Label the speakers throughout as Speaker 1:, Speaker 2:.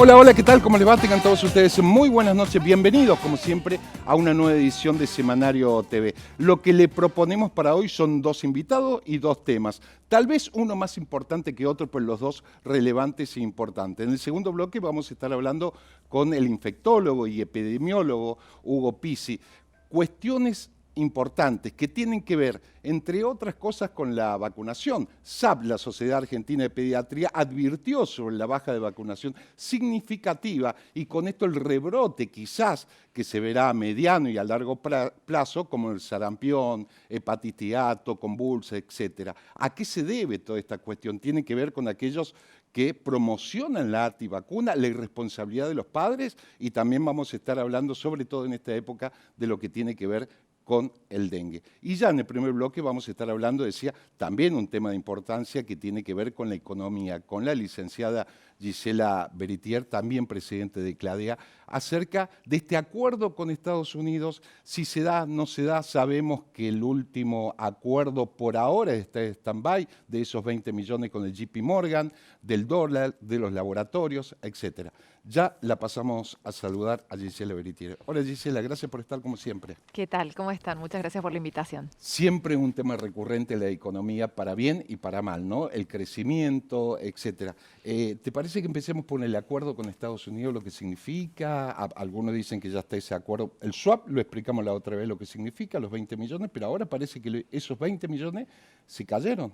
Speaker 1: Hola, hola, ¿qué tal? ¿Cómo les va? Tengan todos ustedes muy buenas noches. Bienvenidos, como siempre, a una nueva edición de Semanario TV. Lo que le proponemos para hoy son dos invitados y dos temas. Tal vez uno más importante que otro, pero los dos relevantes e importantes. En el segundo bloque vamos a estar hablando con el infectólogo y epidemiólogo Hugo Pizzi. Cuestiones importantes que tienen que ver, entre otras cosas, con la vacunación. SAP, la Sociedad Argentina de Pediatría, advirtió sobre la baja de vacunación significativa y con esto el rebrote quizás que se verá a mediano y a largo plazo, como el sarampión, hepatitis A, convulsa, etcétera. ¿A qué se debe toda esta cuestión? Tiene que ver con aquellos que promocionan la antivacuna, la irresponsabilidad de los padres, y también vamos a estar hablando, sobre todo en esta época, de lo que tiene que ver con el dengue. Y ya en el primer bloque vamos a estar hablando, decía, también un tema de importancia que tiene que ver con la economía, con la licenciada Gisela Beritier, también presidente de CLADEA, acerca de este acuerdo con Estados Unidos. Si se da, no se da, sabemos que el último acuerdo por ahora está en stand-by, de esos 20 millones con el JP Morgan, del dólar, de los laboratorios, etcétera. Ya la pasamos a saludar a Gisela Beritier. Hola Gisela, gracias por estar como siempre.
Speaker 2: ¿Qué tal? ¿Cómo están? Muchas gracias por la invitación.
Speaker 1: Siempre es un tema recurrente la economía, para bien y para mal, ¿no? El crecimiento, etcétera. ¿Te parece que empecemos por el acuerdo con Estados Unidos, lo que significa? Algunos dicen que ya está ese acuerdo. El swap, lo explicamos la otra vez lo que significa, los 20 millones, pero ahora parece que esos 20 millones se cayeron.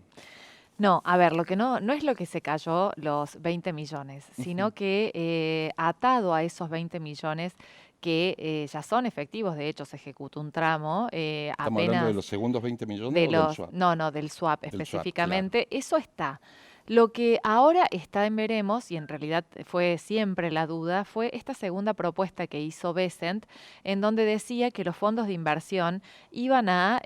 Speaker 2: No, a ver, lo que no es lo que se cayó los 20 millones, sino que atado a esos 20 millones que ya son efectivos, de hecho se ejecutó un tramo,
Speaker 1: ¿Estamos hablando de
Speaker 2: apenas
Speaker 1: los segundos 20 millones
Speaker 2: de
Speaker 1: o del
Speaker 2: los,
Speaker 1: swap?
Speaker 2: no, del swap
Speaker 1: Del swap, claro.
Speaker 2: específicamente, eso está. Lo que ahora está en veremos, y en realidad fue siempre la duda, fue esta segunda propuesta que hizo Bessent, en donde decía que los fondos de inversión iban a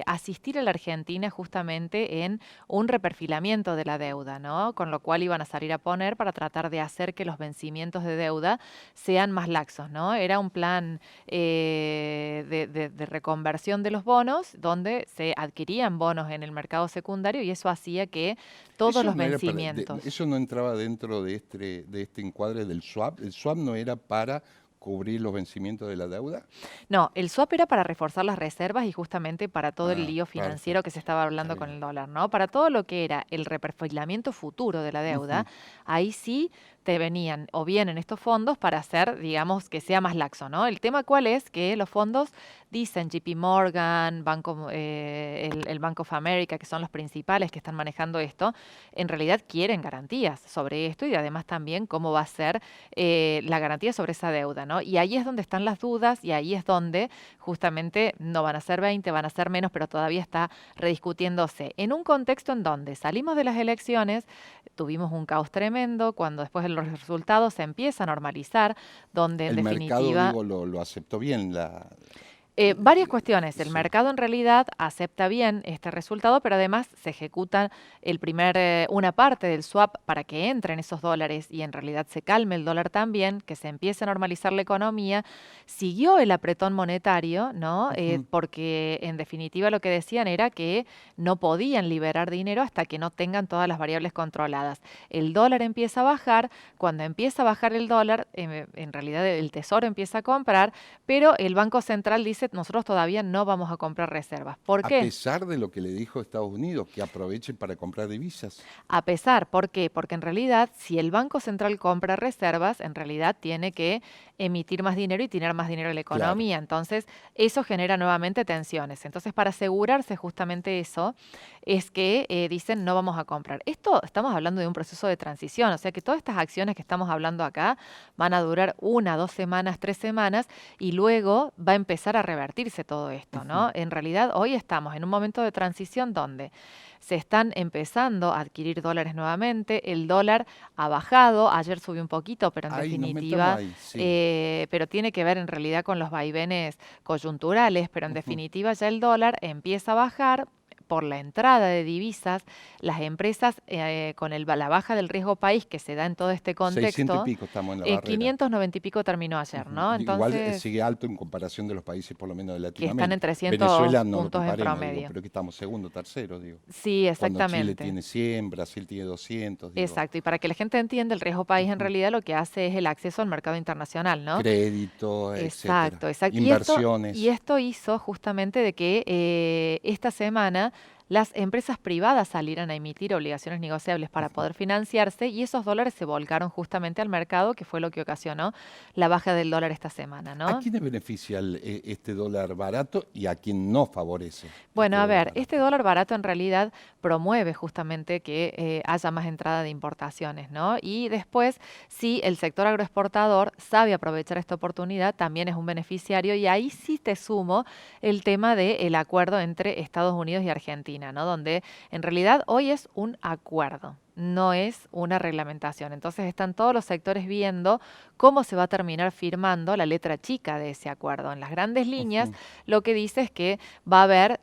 Speaker 2: asistir a la Argentina justamente en un reperfilamiento de la deuda, ¿no? Con lo cual iban a salir a poner para tratar de hacer que los vencimientos de deuda sean más laxos, ¿no? Era un plan de reconversión de los bonos, donde se adquirían bonos en el mercado secundario y eso hacía que todos los vencimientos.
Speaker 1: Eso no entraba dentro de este encuadre del swap. El swap no era para cubrir los vencimientos de la deuda.
Speaker 2: No, el swap era para reforzar las reservas y justamente para todo el
Speaker 1: Ah,
Speaker 2: lío financiero que
Speaker 1: perfecto.
Speaker 2: se estaba
Speaker 1: Está
Speaker 2: hablando con
Speaker 1: bien.
Speaker 2: el dólar, ¿no? Para todo lo que era el reperfilamiento futuro de la deuda,
Speaker 1: Ujú.
Speaker 2: ahí sí te venían o vienen estos fondos para hacer, digamos, que sea más laxo, ¿no? El tema cuál es que los fondos dicen JP Morgan, el Bank of America, que son los principales que están manejando esto, en realidad quieren garantías sobre esto y además también cómo va a ser la garantía sobre esa deuda, ¿no? Y ahí es donde están las dudas y ahí es donde justamente no van a ser 20, van a ser menos, pero todavía está rediscutiéndose. En un contexto en donde salimos de las elecciones, tuvimos un caos tremendo, cuando después de los resultados se empieza a normalizar, donde en
Speaker 1: El mercado,
Speaker 2: definitiva
Speaker 1: digo, lo aceptó bien.
Speaker 2: varias cuestiones. El
Speaker 1: Sí.
Speaker 2: mercado en realidad acepta bien este resultado, pero además se ejecuta una parte del swap para que entren esos dólares y en realidad se calme el dólar también, que se empiece a normalizar la economía. Siguió el apretón monetario, ¿no?
Speaker 1: Ujú.
Speaker 2: Porque en definitiva lo que decían era que no podían liberar dinero hasta que no tengan todas las variables controladas. El dólar empieza a bajar. Cuando empieza a bajar el dólar, en realidad el Tesoro empieza a comprar, pero el Banco Central dice nosotros todavía no vamos a comprar reservas. ¿Por
Speaker 1: A
Speaker 2: qué?
Speaker 1: pesar de lo que le dijo Estados Unidos, que aprovechen para comprar divisas.
Speaker 2: A pesar, ¿por qué? Porque en realidad, si el Banco Central compra reservas, en realidad tiene que emitir más dinero y tener más dinero en la
Speaker 1: Claro.
Speaker 2: economía. Entonces, eso genera nuevamente tensiones. Entonces, para asegurarse justamente eso, es que dicen no vamos a comprar. Esto estamos hablando de un proceso de transición, o sea que todas estas acciones que estamos hablando acá van a durar 1, 2 semanas, 3 semanas y luego va a empezar a revertirse todo esto,
Speaker 1: Ujú.
Speaker 2: ¿no? En realidad, hoy estamos en un momento de transición donde se están empezando a adquirir dólares nuevamente, el dólar ha bajado, ayer subió un poquito, pero en
Speaker 1: Ahí nos metemos
Speaker 2: definitiva,
Speaker 1: ahí, sí.
Speaker 2: pero tiene que ver en realidad con los vaivenes coyunturales, pero en
Speaker 1: Ujú.
Speaker 2: definitiva ya el dólar empieza a bajar por la entrada de divisas, las empresas con la baja del riesgo país que se da en todo este
Speaker 1: 600 y
Speaker 2: contexto,
Speaker 1: pico estamos en la barrera.
Speaker 2: 590 y pico terminó ayer,
Speaker 1: Ujú.
Speaker 2: ¿no?
Speaker 1: Igual
Speaker 2: Entonces,
Speaker 1: sigue alto en comparación de los países, por lo menos de
Speaker 2: que están en
Speaker 1: Latinoamérica.
Speaker 2: 300
Speaker 1: Venezuela no lo
Speaker 2: puntos en
Speaker 1: comparemos, digo,
Speaker 2: promedio.
Speaker 1: pero que estamos segundo, tercero, digo.
Speaker 2: Sí,
Speaker 1: Cuando Chile
Speaker 2: exactamente.
Speaker 1: tiene 100, Brasil tiene 200, digo.
Speaker 2: Exacto, y para que la gente entienda, el riesgo país en
Speaker 1: Ujú.
Speaker 2: realidad lo que hace es el acceso al mercado internacional, ¿no?
Speaker 1: Crédito, etcétera.
Speaker 2: Exacto, exacto. Y
Speaker 1: Inversiones.
Speaker 2: esto hizo justamente de que esta semana las empresas privadas salieran a emitir obligaciones negociables para
Speaker 1: Ujú.
Speaker 2: poder financiarse y esos dólares se volcaron justamente al mercado, que fue lo que ocasionó la baja del dólar esta semana,
Speaker 1: ¿A
Speaker 2: ¿no?
Speaker 1: quiénes beneficia este dólar barato y a quién no favorece
Speaker 2: Bueno,
Speaker 1: este
Speaker 2: a
Speaker 1: dólar
Speaker 2: ver, este
Speaker 1: barato?
Speaker 2: dólar barato en realidad promueve justamente que haya más entrada de importaciones, ¿no? Y después, si el sector agroexportador sabe aprovechar esta oportunidad, también es un beneficiario y ahí sí te sumo el tema del acuerdo entre Estados Unidos y Argentina, ¿no? Donde en realidad hoy es un acuerdo. No es una reglamentación. Entonces están todos los sectores viendo cómo se va a terminar firmando la letra chica de ese acuerdo. En las grandes líneas,
Speaker 1: Ujú.
Speaker 2: lo que dice es que va a haber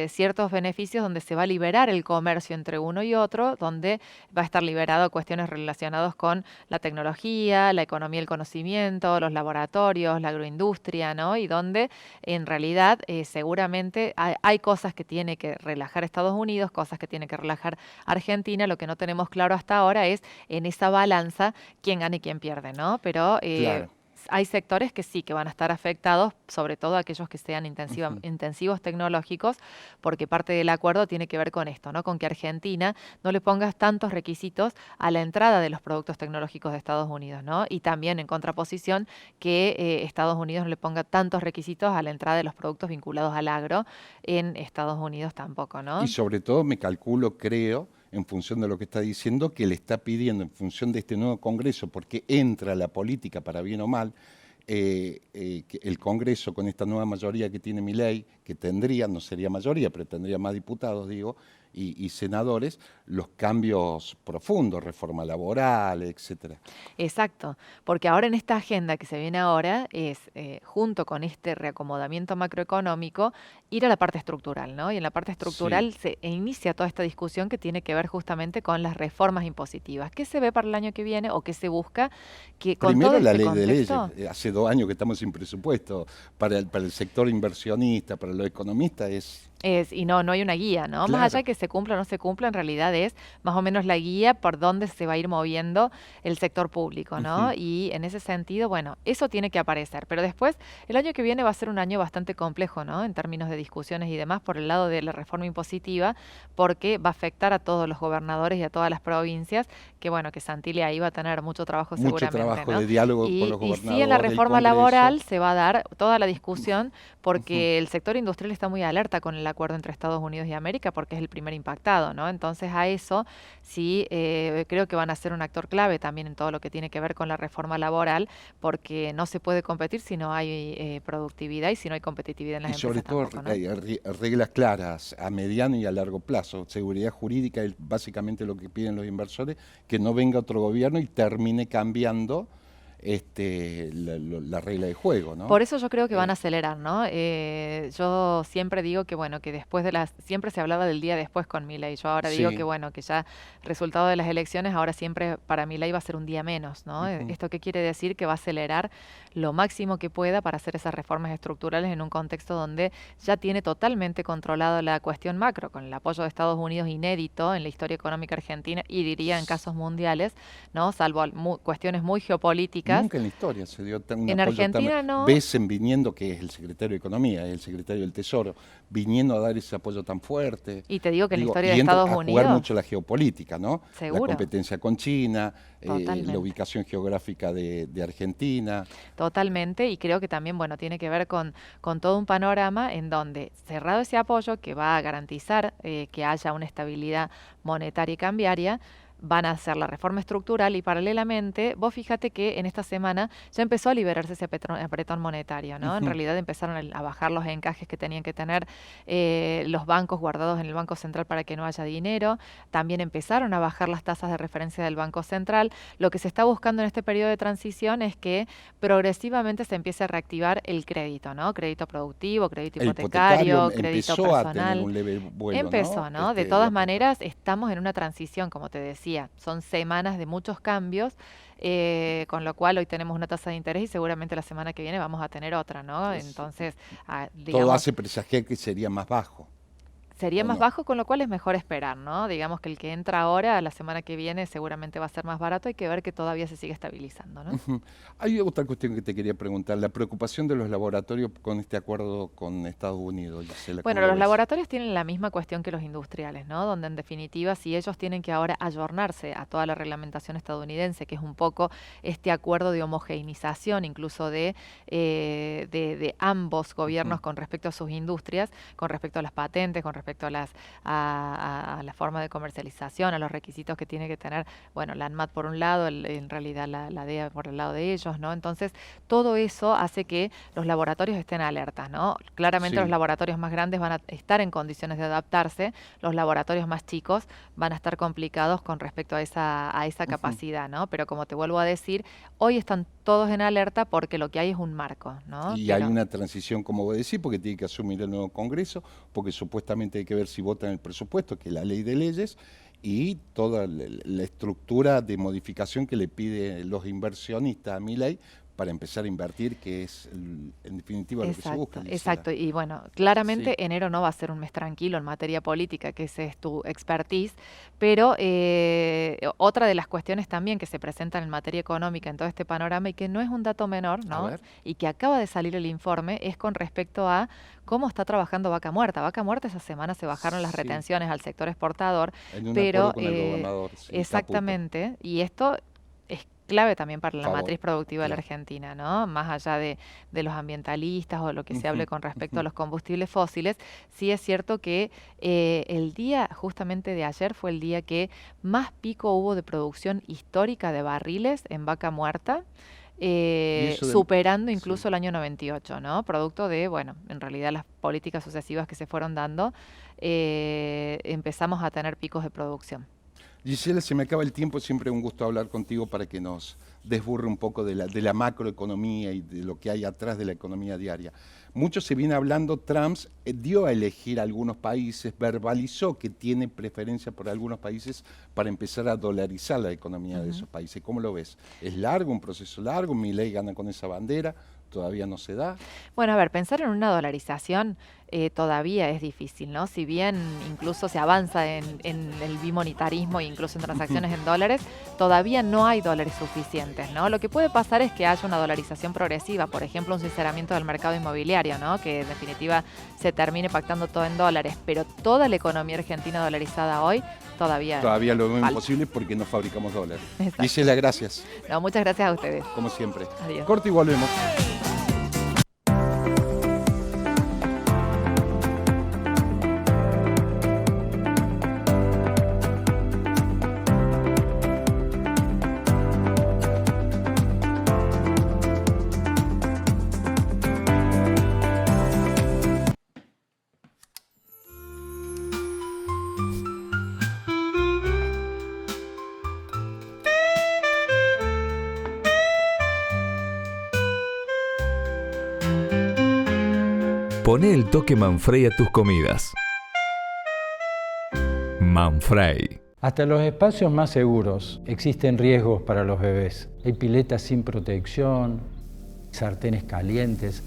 Speaker 2: ciertos beneficios donde se va a liberar el comercio entre uno y otro, donde va a estar liberado cuestiones relacionadas con la tecnología, la economía del conocimiento, los laboratorios, la agroindustria, ¿no? Y donde en realidad seguramente hay cosas que tiene que relajar Estados Unidos, cosas que tiene que relajar Argentina. Lo que no tenemos claro hasta ahora es en esa balanza quién gana y quién pierde, ¿no? Pero
Speaker 1: Claro.
Speaker 2: hay sectores que sí que van a estar afectados, sobre todo aquellos que sean
Speaker 1: Ujú.
Speaker 2: intensivos tecnológicos, porque parte del acuerdo tiene que ver con esto, ¿no? Con que Argentina no le ponga tantos requisitos a la entrada de los productos tecnológicos de Estados Unidos, ¿no? Y también en contraposición que Estados Unidos no le ponga tantos requisitos a la entrada de los productos vinculados al agro en Estados Unidos tampoco,
Speaker 1: Y
Speaker 2: ¿no?
Speaker 1: sobre todo me calculo, creo, en función de lo que está diciendo, que le está pidiendo en función de este nuevo Congreso, porque entra la política para bien o mal, que el Congreso con esta nueva mayoría que tiene Milei, que tendría, no sería mayoría, pero tendría más diputados, digo, y senadores, los cambios profundos, reforma laboral, etcétera.
Speaker 2: Exacto, porque ahora en esta agenda que se viene ahora es, junto con este reacomodamiento macroeconómico, ir a la parte estructural, ¿no? Y en la parte
Speaker 1: Sí.
Speaker 2: estructural se inicia toda esta discusión que tiene que ver justamente con las reformas impositivas. ¿Qué se ve para el año que viene o qué se busca que con todo
Speaker 1: Primero la
Speaker 2: este
Speaker 1: ley de leyes.
Speaker 2: contexto?
Speaker 1: Hace 2 años que estamos sin presupuesto. Para el sector inversionista, para los economistas es
Speaker 2: Y no hay una guía, ¿no? Más allá
Speaker 1: claro.
Speaker 2: de que se cumpla o no se cumpla, en realidad es más o menos la guía por dónde se va a ir moviendo el sector público, ¿no?
Speaker 1: Ujú.
Speaker 2: Y en ese sentido, bueno, eso tiene que aparecer. Pero después, el año que viene va a ser un año bastante complejo, ¿no? En términos de discusiones y demás, por el lado de la reforma impositiva, porque va a afectar a todos los gobernadores y a todas las provincias, que bueno, que Santilli ahí va a tener mucho trabajo
Speaker 1: Mucho
Speaker 2: seguramente,
Speaker 1: trabajo
Speaker 2: ¿no?
Speaker 1: de diálogo con los
Speaker 2: Y sí en la
Speaker 1: gobernadores, el
Speaker 2: reforma
Speaker 1: Congreso.
Speaker 2: laboral se va a dar toda la discusión
Speaker 1: Ujú.
Speaker 2: porque el sector industrial está muy alerta con el acuerdo entre Estados Unidos y América porque es el primer impactado, ¿no? Entonces a eso sí creo que van a ser un actor clave también en todo lo que tiene que ver con la reforma laboral porque no se puede competir si no hay productividad y si no hay competitividad en las
Speaker 1: Y sobre
Speaker 2: empresas
Speaker 1: todo
Speaker 2: tampoco, ¿no?
Speaker 1: reglas claras a mediano y a largo plazo. Seguridad jurídica es básicamente lo que piden los inversores, que no venga otro gobierno y termine cambiando la regla de juego, ¿no?
Speaker 2: Por eso yo creo que van a
Speaker 1: Eh,
Speaker 2: acelerar, ¿no? Yo siempre digo que, bueno, que después de siempre se hablaba del día después con Milei. Yo ahora digo que,
Speaker 1: sí.
Speaker 2: bueno, que ya resultado de las elecciones, ahora siempre para Milei va a ser un día menos, ¿no?
Speaker 1: Ujú.
Speaker 2: ¿Esto qué quiere decir? Que va a acelerar lo máximo que pueda para hacer esas reformas estructurales en un contexto donde ya tiene totalmente controlado la cuestión macro, con el apoyo de Estados Unidos inédito en la historia económica argentina y diría en casos mundiales, ¿no? Salvo cuestiones muy geopolíticas.
Speaker 1: Nunca en la historia se dio un
Speaker 2: En
Speaker 1: apoyo tan...
Speaker 2: Argentina no.
Speaker 1: Besen viniendo, que es el secretario de Economía, es el secretario del Tesoro, viniendo a dar ese apoyo tan fuerte.
Speaker 2: Y te digo que en la
Speaker 1: Digo,
Speaker 2: historia de
Speaker 1: y entra
Speaker 2: Estados
Speaker 1: a jugar
Speaker 2: Unidos,
Speaker 1: mucho la geopolítica, ¿no? La
Speaker 2: seguro,
Speaker 1: competencia con China, la
Speaker 2: totalmente,
Speaker 1: ubicación geográfica de Argentina.
Speaker 2: totalmente. Y creo que también, bueno, tiene que ver con todo un panorama en donde, cerrado ese apoyo que va a garantizar que haya una estabilidad monetaria y cambiaria, van a hacer la reforma estructural y paralelamente, vos fíjate que en esta semana ya empezó a liberarse ese apretón monetario, ¿no? En realidad empezaron a bajar los encajes que tenían que tener los bancos guardados en el Banco Central para que no haya dinero. También empezaron a bajar las tasas de referencia del Banco Central. Lo que se está buscando en este periodo de transición es que progresivamente se empiece a reactivar el crédito, ¿no? Crédito productivo, crédito hipotecario, crédito personal.
Speaker 1: A tener un leve vuelo,
Speaker 2: empezó, ¿no? De todas maneras, estamos en una transición, como te decía. Son semanas de muchos cambios, con lo cual hoy tenemos una tasa de interés y seguramente la semana que viene vamos a tener otra, ¿no? Entonces, digamos,
Speaker 1: todo hace presagiar que sería más bajo.
Speaker 2: Sería más bajo, con lo cual es mejor esperar, ¿no? Digamos que el que entra ahora, la semana que viene, seguramente va a ser más barato. Hay que ver que todavía se sigue estabilizando, ¿no?
Speaker 1: Hay otra cuestión que te quería preguntar, la preocupación de los laboratorios con este acuerdo con Estados Unidos, Gisela.
Speaker 2: Bueno, los laboratorios tienen la misma cuestión que los industriales, ¿no? Donde en definitiva, si ellos tienen que ahora ayornarse a toda la reglamentación estadounidense, que es un poco este acuerdo de homogeneización, incluso de ambos gobiernos con respecto a sus industrias, con respecto a las patentes, con respecto a la forma de comercialización, a los requisitos que tiene que tener, bueno, la ANMAT por un lado, en realidad la DEA por el lado de ellos, ¿no? Entonces, todo eso hace que los laboratorios estén alertas, ¿no? Claramente los laboratorios más grandes van a estar en condiciones de adaptarse, los laboratorios más chicos van a estar complicados con respecto a esa capacidad, ¿no? Pero como te vuelvo a decir, hoy están todos en alerta porque lo que hay es un marco, ¿no?
Speaker 1: Y hay una transición, como vos decís, porque tiene que asumir el nuevo Congreso, porque supuestamente hay que ver si votan el presupuesto, que es la ley de leyes, y toda la estructura de modificación que le pide los inversionistas a Milei para empezar a invertir, que es en definitiva lo que se busca.
Speaker 2: Exacto, y bueno, claramente enero no va a ser un mes tranquilo en materia política, que ese es tu expertise, pero otra de las cuestiones también que se presentan en materia económica en todo este panorama, y que no es un dato menor, ¿no? Y que acaba de salir el informe, es con respecto a cómo está trabajando Vaca Muerta. Vaca Muerta esa semana se bajaron las retenciones al sector exportador, pero con el gobernador, exactamente, y esto es clave también para la matriz productiva de la Argentina, ¿no? Más allá de los ambientalistas o lo que se hable con respecto a los combustibles fósiles, sí es cierto que el día justamente de ayer fue el día que más pico hubo de producción histórica de barriles en Vaca Muerta, superando incluso el año 98, ¿no? Producto de, bueno, en realidad las políticas sucesivas que se fueron dando, empezamos a tener picos de producción.
Speaker 1: Gisela, se me acaba el tiempo, siempre es un gusto hablar contigo para que nos desburre un poco de la macroeconomía y de lo que hay atrás de la economía diaria. Mucho se viene hablando, Trump dio a elegir a algunos países, verbalizó que tiene preferencia por algunos países para empezar a dolarizar la economía de esos países. ¿Cómo lo ves? ¿Es largo, un proceso largo? ¿Milei gana con esa bandera? ¿Todavía no se da?
Speaker 2: Bueno, a ver, pensar en una dolarización todavía es difícil, ¿no? Si bien incluso se avanza en el bimonetarismo e incluso en transacciones en dólares, todavía no hay dólares suficientes, ¿no? Lo que puede pasar es que haya una dolarización progresiva, por ejemplo, un sinceramiento del mercado inmobiliario, ¿no? Que en definitiva se termine pactando todo en dólares, pero toda la economía argentina dolarizada hoy todavía
Speaker 1: lo veo imposible porque no fabricamos dólares.
Speaker 2: Gisela,
Speaker 1: gracias.
Speaker 2: No, muchas gracias a ustedes.
Speaker 1: Como siempre.
Speaker 2: Adiós.
Speaker 1: Corte y volvemos.
Speaker 3: Poné el toque Manfrey a tus comidas. Manfrey.
Speaker 4: Hasta los espacios más seguros existen riesgos para los bebés. Hay piletas sin protección, sartenes calientes.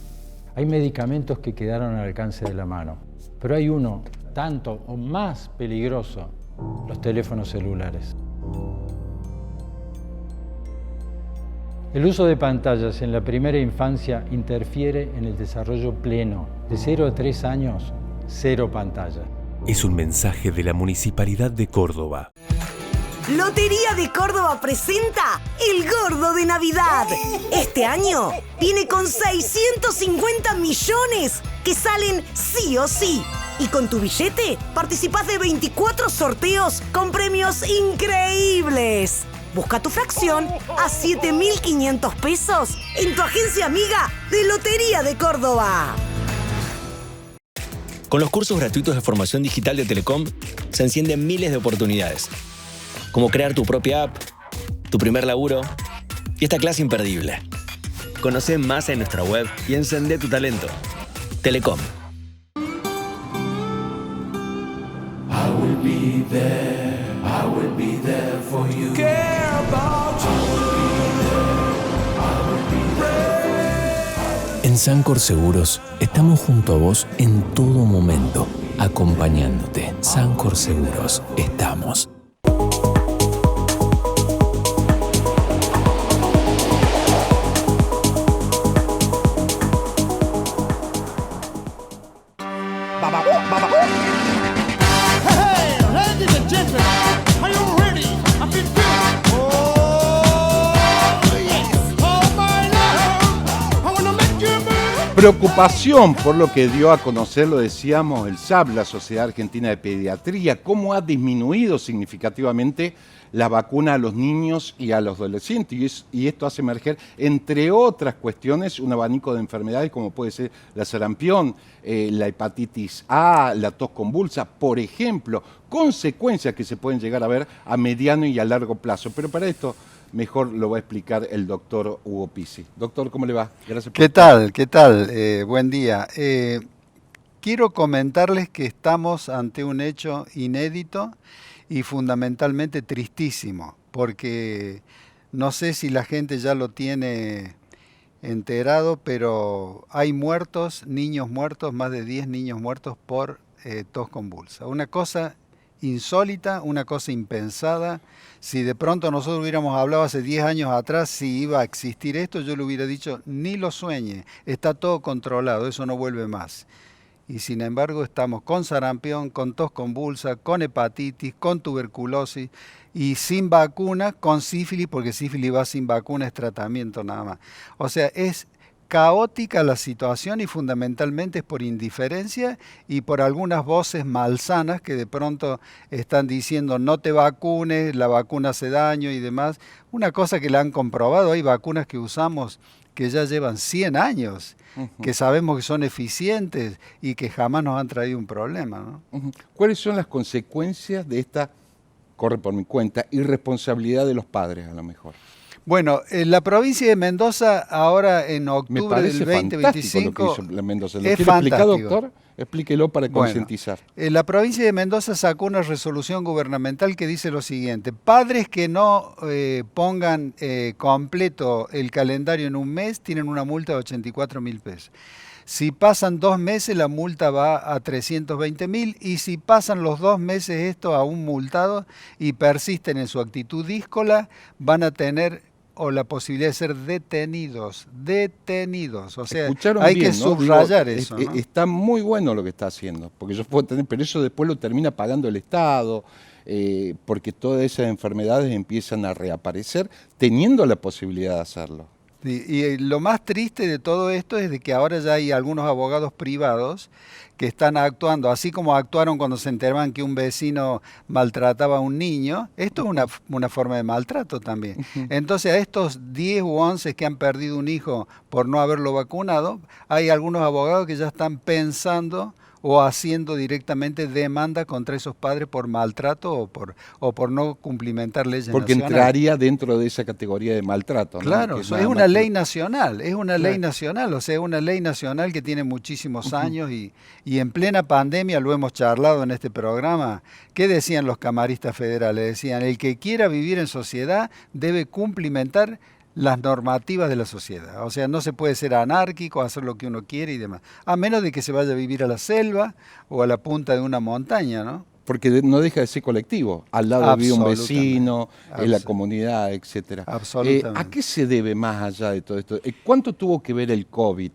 Speaker 4: Hay medicamentos que quedaron al alcance de la mano. Pero hay uno tanto o más peligroso: los teléfonos celulares. El uso de pantallas en la primera infancia interfiere en el desarrollo pleno. De 0 a 3 años, 0 pantalla.
Speaker 3: Es un mensaje de la Municipalidad de Córdoba.
Speaker 5: Lotería de Córdoba presenta El Gordo de Navidad. Este año viene con 650 millones que salen sí o sí. Y con tu billete participás de 24 sorteos con premios increíbles. Busca tu fracción a 7.500 pesos en tu agencia amiga de Lotería de Córdoba.
Speaker 6: Con los cursos gratuitos de formación digital de Telecom se encienden miles de oportunidades, como crear tu propia app, tu primer laburo y esta clase imperdible. Conoce más en nuestra web y encendé tu talento. Telecom.
Speaker 7: I will be there for you. Care about you.
Speaker 8: En Sancor Seguros estamos junto a vos en todo momento, acompañándote. Sancor Seguros, estamos.
Speaker 1: Preocupación por lo que dio a conocer, lo decíamos, el SAP, la Sociedad Argentina de Pediatría, cómo ha disminuido significativamente la vacuna a los niños y a los adolescentes. Y esto hace emerger, entre otras cuestiones, un abanico de enfermedades como puede ser la sarampión, la hepatitis A, la tos convulsa, por ejemplo, consecuencias que se pueden llegar a ver a mediano y a largo plazo. Pero para esto mejor lo va a explicar el doctor Hugo Pizzi. Doctor, ¿cómo le va? Gracias por
Speaker 9: estar. ¿Qué tal? Buen día. Quiero comentarles que estamos ante un hecho inédito y fundamentalmente tristísimo, porque no sé si la gente ya lo tiene enterado, pero hay muertos, niños muertos, más de 10 niños muertos por tos convulsa. Una cosa insólita, una cosa impensada. Si de pronto nosotros hubiéramos hablado hace 10 años atrás si iba a existir esto, yo le hubiera dicho, ni lo sueñe, está todo controlado, eso no vuelve más. Y sin embargo estamos con sarampión, con tos convulsa, con hepatitis, con tuberculosis y sin vacuna, con sífilis, porque sífilis va sin vacuna, es tratamiento nada más. O sea, es caótica la situación y fundamentalmente es por indiferencia y por algunas voces malsanas que de pronto están diciendo no te vacunes, la vacuna hace daño y demás. Una cosa que la han comprobado, hay vacunas que usamos que ya llevan 100 años, que sabemos que son eficientes y que jamás nos han traído un problema, ¿no?
Speaker 1: ¿Cuáles son las consecuencias de esta, corre por mi cuenta, irresponsabilidad de los padres a lo mejor?
Speaker 9: Bueno, en la provincia de Mendoza, ahora en octubre del 2025,
Speaker 1: lo que hizo la Mendoza. ¿Lo
Speaker 9: es
Speaker 1: quiere explicar,
Speaker 9: fantástico.
Speaker 1: doctor? Explíquelo para concientizar.
Speaker 9: La provincia de Mendoza sacó una resolución gubernamental que dice lo siguiente: padres que no pongan completo el calendario en un mes tienen una multa de 84.000 pesos. Si pasan 2 meses, la multa va a 320.000 y si pasan los 2 meses esto a un multado y persisten en su actitud díscola, van a tener o la posibilidad de ser detenidos. O sea, hay
Speaker 1: bien,
Speaker 9: que subrayar
Speaker 1: Digo,
Speaker 9: eso, ¿no?
Speaker 1: Está muy bueno lo que está haciendo, porque yo puedo tener, pero eso después lo termina pagando el Estado, porque todas esas enfermedades empiezan a reaparecer teniendo la posibilidad de hacerlo.
Speaker 9: Y lo más triste de todo esto es de que ahora ya hay algunos abogados privados que están actuando, así como actuaron cuando se enteraban que un vecino maltrataba a un niño. Esto es una forma de maltrato también. Entonces a estos 10 u 11 que han perdido un hijo por no haberlo vacunado, hay algunos abogados que ya están pensando o haciendo directamente demanda contra esos padres por maltrato o por no cumplimentar leyes
Speaker 1: Porque
Speaker 9: nacionales.
Speaker 1: entraría dentro de esa categoría de maltrato, ¿no?
Speaker 9: Claro,
Speaker 1: es
Speaker 9: es una ley nacional, ley nacional, o sea, una ley nacional que tiene muchísimos años y en plena pandemia, lo hemos charlado en este programa, ¿qué decían los camaristas federales? Decían, el que quiera vivir en sociedad debe cumplimentar las normativas de la sociedad. O sea, no se puede ser anárquico, hacer lo que uno quiere y demás. A menos de que se vaya a vivir a la selva o a la punta de una montaña, ¿no?
Speaker 1: Porque no deja de ser colectivo. Al lado vive un vecino, en la comunidad, etcétera.
Speaker 9: Absolutamente.
Speaker 1: ¿A qué se debe más allá de todo esto? ¿Cuánto tuvo que ver el COVID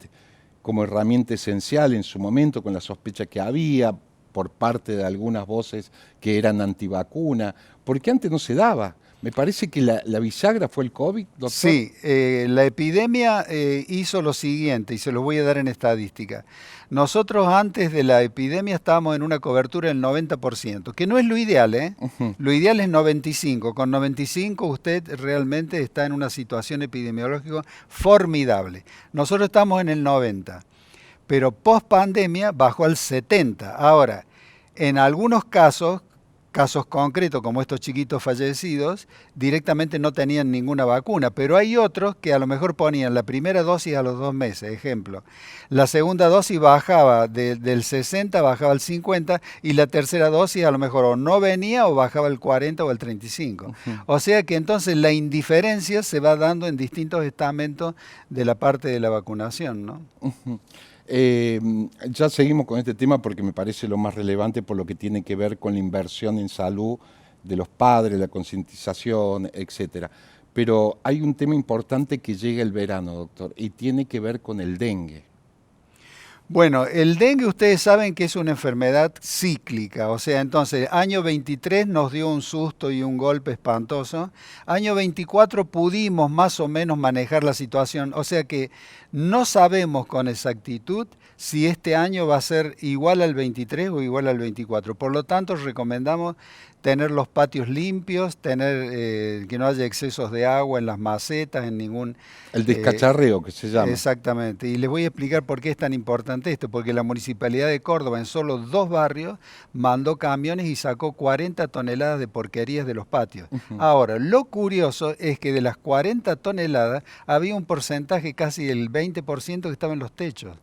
Speaker 1: como herramienta esencial en su momento con la sospecha que había por parte de algunas voces que eran antivacuna? Porque antes no se daba. Me parece que la bisagra fue el COVID, doctor.
Speaker 9: Sí, la epidemia hizo lo siguiente, y se los voy a dar en estadística. Nosotros antes de la epidemia estábamos en una cobertura del 90%, que no es lo ideal, ¿eh? Lo ideal es 95%. Con 95% usted realmente está en una situación epidemiológica formidable. Nosotros estamos en el 90%, pero post pandemia bajó al 70%. Ahora, en algunos casos concretos como estos chiquitos fallecidos, directamente no tenían ninguna vacuna, pero hay otros que a lo mejor ponían la primera dosis a los 2 meses, ejemplo. La segunda dosis bajaba del 60, bajaba al 50, y la tercera dosis a lo mejor o no venía o bajaba al 40 o al 35. O sea que entonces la indiferencia se va dando en distintos estamentos de la parte de la vacunación, ¿no?
Speaker 1: Ya seguimos con este tema porque me parece lo más relevante por lo que tiene que ver con la inversión en salud de los padres, la concientización, etcétera. Pero hay un tema importante que llega el verano, doctor, y tiene que ver con el dengue.
Speaker 9: Bueno, el dengue ustedes saben que es una enfermedad cíclica, o sea, entonces año 23 nos dio un susto y un golpe espantoso, año 24 pudimos más o menos manejar la situación, o sea que no sabemos con exactitud si este año va a ser igual al 23 o igual al 24, por lo tanto recomendamos tener los patios limpios, tener que no haya excesos de agua en las macetas, en ningún...
Speaker 1: El descacharreo que se llama.
Speaker 9: Exactamente, y les voy a explicar por qué es tan importante esto, porque la Municipalidad de Córdoba en solo 2 barrios mandó camiones y sacó 40 toneladas de porquerías de los patios. Ahora, lo curioso es que de las 40 toneladas había un porcentaje casi del 20% que estaba en los techos.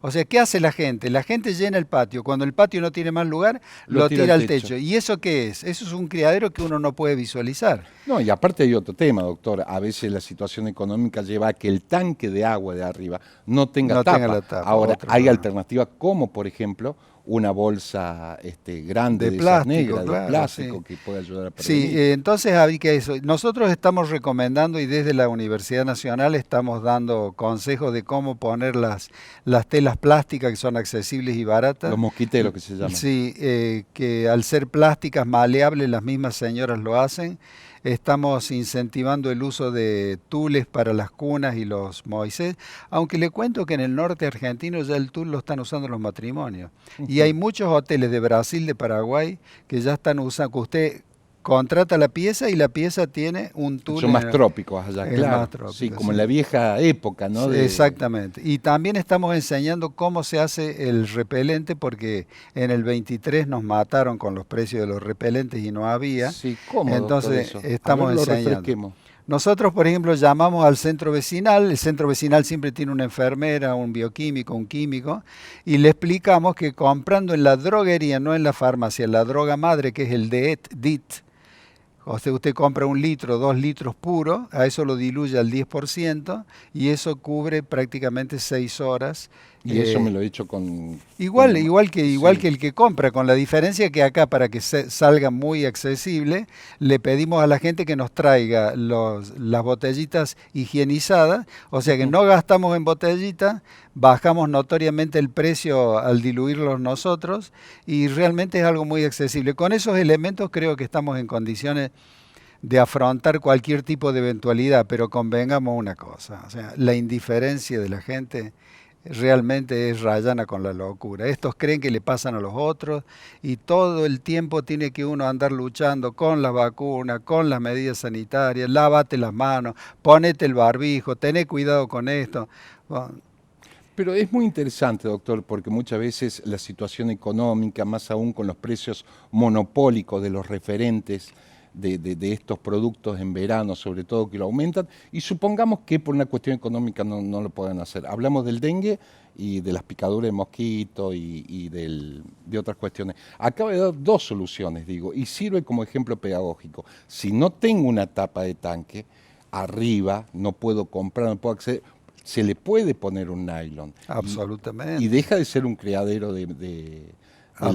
Speaker 9: O sea, ¿qué hace la gente? La gente llena el patio. Cuando el patio no tiene más lugar, lo tira al techo. ¿Y eso qué es? Eso es un criadero que uno no puede visualizar.
Speaker 1: No, y aparte hay otro tema, doctor. A veces la situación económica lleva a que el tanque de agua de arriba no tenga tapa.
Speaker 9: La tapa.
Speaker 1: Ahora, hay alternativas como, por ejemplo, una bolsa grande de
Speaker 9: plástico,
Speaker 1: negra,
Speaker 9: claro,
Speaker 1: de plástico,
Speaker 9: sí,
Speaker 1: que puede ayudar a prevenir.
Speaker 9: Sí, entonces había que eso. Nosotros estamos recomendando y desde la Universidad Nacional estamos dando consejos de cómo poner las telas plásticas que son accesibles y baratas.
Speaker 1: Los mosquiteros que se llaman.
Speaker 9: Sí, que al ser plásticas maleables las mismas señoras lo hacen. Estamos incentivando el uso de tules para las cunas y los Moisés, aunque le cuento que en el norte argentino ya el tul lo están usando los matrimonios. Y hay muchos hoteles de Brasil, de Paraguay, que ya están usando, que usted contrata la pieza y la pieza tiene un tul.
Speaker 1: Son más trópicos allá, claro.
Speaker 9: Más trópico,
Speaker 1: sí, como en la vieja época, ¿no?
Speaker 9: Sí, exactamente. Y también estamos enseñando cómo se hace el repelente, porque en el 23 nos mataron con los precios de los repelentes y no había.
Speaker 1: Sí, ¿cómo,
Speaker 9: entonces
Speaker 1: doctor, eso?
Speaker 9: estamos enseñando. Nosotros, por ejemplo, llamamos al centro vecinal. El centro vecinal siempre tiene una enfermera, un bioquímico, un químico, y le explicamos que comprando en la droguería, no en la farmacia, la droga madre, que es el DIT, o sea, usted compra 1 litro, 2 litros puro, a eso lo diluye al 10% y eso cubre prácticamente 6 horas.
Speaker 1: Y eso me lo he hecho con...
Speaker 9: Igual que el que compra, con la diferencia que acá, para que salga muy accesible, le pedimos a la gente que nos traiga las botellitas higienizadas, o sea que no gastamos en botellita, bajamos notoriamente el precio al diluirlos nosotros y realmente es algo muy accesible. Con esos elementos creo que estamos en condiciones de afrontar cualquier tipo de eventualidad, pero convengamos una cosa, o sea, la indiferencia de la gente realmente es rayana con la locura. Estos creen que le pasan a los otros y todo el tiempo tiene que uno andar luchando con las vacunas, con las medidas sanitarias, lávate las manos, ponete el barbijo, tené cuidado con esto. Bueno,
Speaker 1: pero es muy interesante, doctor, porque muchas veces la situación económica, más aún con los precios monopólicos de los referentes de estos productos en verano, sobre todo, que lo aumentan, y supongamos que por una cuestión económica no lo pueden hacer. Hablamos del dengue y de las picaduras de mosquito y de otras cuestiones. Acabo de dar 2 soluciones, digo, y sirve como ejemplo pedagógico. Si no tengo una tapa de tanque, arriba no puedo comprar, no puedo acceder, se le puede poner un nylon.
Speaker 9: Absolutamente.
Speaker 1: Y deja de ser un criadero del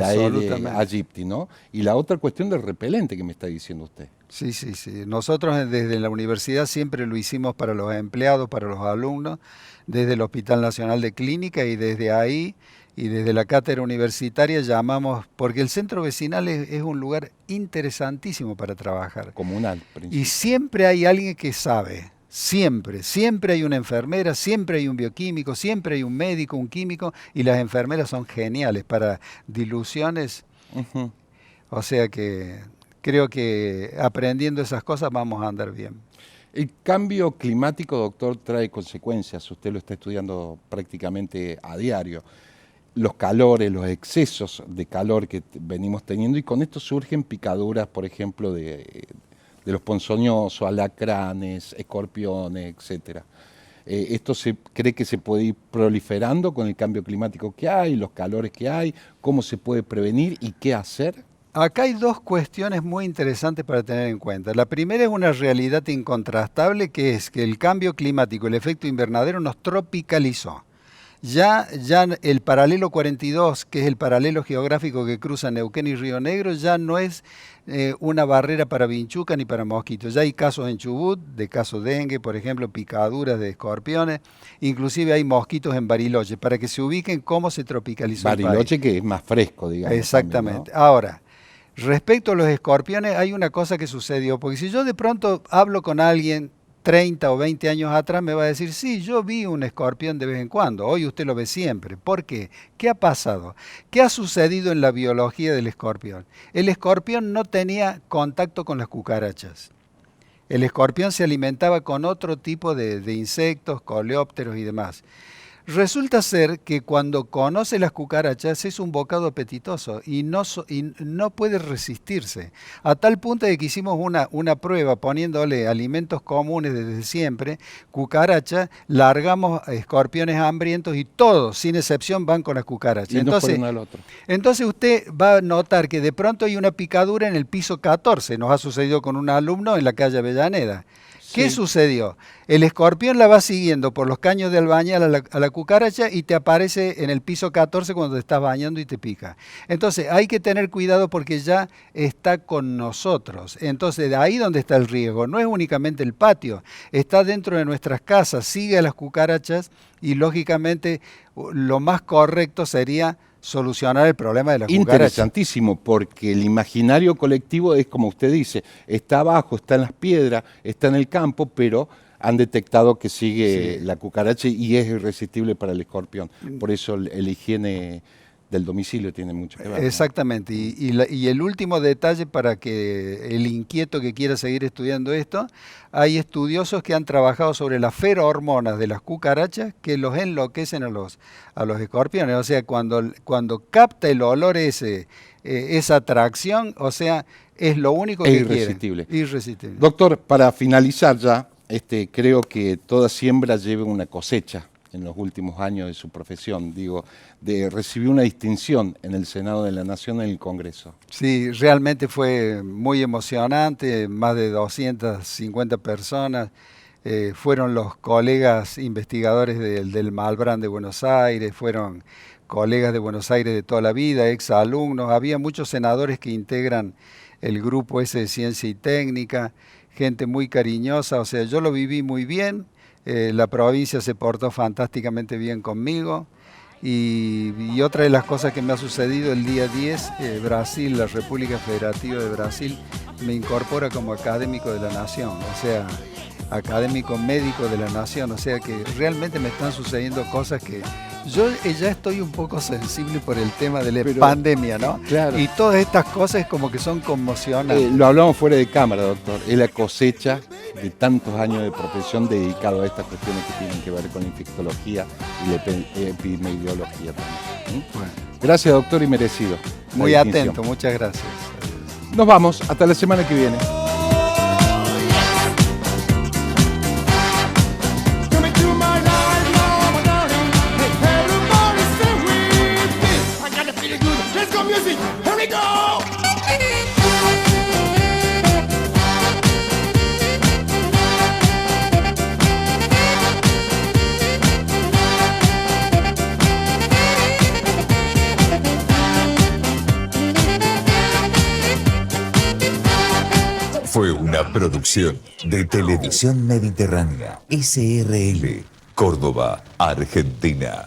Speaker 1: aire aegypti, ¿no? Y la otra cuestión del repelente que me está diciendo usted.
Speaker 9: Sí, sí, sí. Nosotros desde la universidad siempre lo hicimos para los empleados, para los alumnos, desde el Hospital Nacional de Clínica, y desde ahí y desde la cátedra universitaria llamamos, porque el centro vecinal es un lugar interesantísimo para trabajar.
Speaker 1: Comunal,
Speaker 9: y siempre hay alguien que sabe. Siempre hay una enfermera, siempre hay un bioquímico, siempre hay un médico, un químico, y las enfermeras son geniales para diluciones. O sea que creo que aprendiendo esas cosas vamos a andar bien.
Speaker 1: El cambio climático, doctor, trae consecuencias. Usted lo está estudiando prácticamente a diario. Los calores, los excesos de calor que venimos teniendo, y con esto surgen picaduras, por ejemplo, de los ponzoñosos, alacranes, escorpiones, etcétera. ¿Esto se cree que se puede ir proliferando con el cambio climático que hay, los calores que hay? ¿Cómo se puede prevenir y qué hacer?
Speaker 9: Acá hay dos cuestiones muy interesantes para tener en cuenta. La primera es una realidad incontrastable, que es que el cambio climático, el efecto invernadero, nos tropicalizó. Ya el paralelo 42, que es el paralelo geográfico que cruza Neuquén y Río Negro, ya no es una barrera para vinchuca ni para mosquitos. Ya hay casos en Chubut, de casos dengue, por ejemplo, picaduras de escorpiones, inclusive hay mosquitos en Bariloche, para que se ubiquen cómo se tropicalizó
Speaker 1: Bariloche,
Speaker 9: el país.
Speaker 1: Que es más fresco, digamos.
Speaker 9: Exactamente.
Speaker 1: También, ¿no?
Speaker 9: Ahora, respecto a los escorpiones, hay una cosa que sucedió, porque si yo de pronto hablo con alguien 30 o 20 años atrás, me va a decir, sí, yo vi un escorpión de vez en cuando, hoy usted lo ve siempre. ¿Por qué? ¿Qué ha pasado? ¿Qué ha sucedido en la biología del escorpión? El escorpión no tenía contacto con las cucarachas. El escorpión se alimentaba con otro tipo de insectos, coleópteros y demás. Resulta ser que cuando conoce las cucarachas es un bocado apetitoso y no puede resistirse. A tal punto de que hicimos una prueba poniéndole alimentos comunes desde siempre, cucarachas, largamos escorpiones hambrientos y todos, sin excepción, van con las cucarachas.
Speaker 1: Y entonces, no al otro.
Speaker 9: Entonces usted va a notar que de pronto hay una picadura en el piso 14. Nos ha sucedido con un alumno en la calle Avellaneda. ¿Qué sucedió? El escorpión la va siguiendo por los caños de albañal a la cucaracha y te aparece en el piso 14 cuando te estás bañando y te pica. Entonces hay que tener cuidado porque ya está con nosotros. Entonces de ahí donde está el riesgo. No es únicamente el patio, está dentro de nuestras casas, sigue a las cucarachas y lógicamente lo más correcto sería solucionar el problema de las cucarachas.
Speaker 1: Interesantísimo, porque el imaginario colectivo es como usted dice, está abajo, está en las piedras, está en el campo, pero han detectado que sigue la cucaracha y es irresistible para el escorpión. Por eso el higiene del domicilio tiene mucho que ver.
Speaker 9: Exactamente, ¿no? Y el último detalle para que el inquieto que quiera seguir estudiando esto, hay estudiosos que han trabajado sobre las ferormonas de las cucarachas que los enloquecen a los escorpiones. O sea, cuando capta el olor esa atracción, o sea, es lo único que
Speaker 1: irresistible.
Speaker 9: Quieren. Irresistible.
Speaker 1: Doctor, para finalizar ya, creo que toda siembra lleva una cosecha. En los últimos años de su profesión, recibió una distinción en el Senado de la Nación en el Congreso.
Speaker 9: Sí, realmente fue muy emocionante, más de 250 personas, fueron los colegas investigadores del Malbrán de Buenos Aires, fueron colegas de Buenos Aires de toda la vida, exalumnos, había muchos senadores que integran el grupo ese de Ciencia y Técnica, gente muy cariñosa, o sea, yo lo viví muy bien. La provincia se portó fantásticamente bien conmigo y otra de las cosas que me ha sucedido el día 10, Brasil, la República Federativa de Brasil, me incorpora como académico de la Nación, o sea, académico médico de la Nación, o sea que realmente me están sucediendo cosas que yo ya estoy un poco sensible por el tema de la pandemia, ¿no?
Speaker 1: Claro.
Speaker 9: Y todas estas cosas como que son conmocionantes.
Speaker 1: Lo hablamos fuera de cámara, doctor, es la cosecha de tantos años de profesión dedicado a estas cuestiones que tienen que ver con la infectología y la epidemiología también. Bueno. Gracias, doctor, y merecido.
Speaker 9: Muy atento, muchas gracias.
Speaker 1: Nos vamos, hasta la semana que viene.
Speaker 3: Fue una producción de Televisión Mediterránea, SRL, Córdoba, Argentina.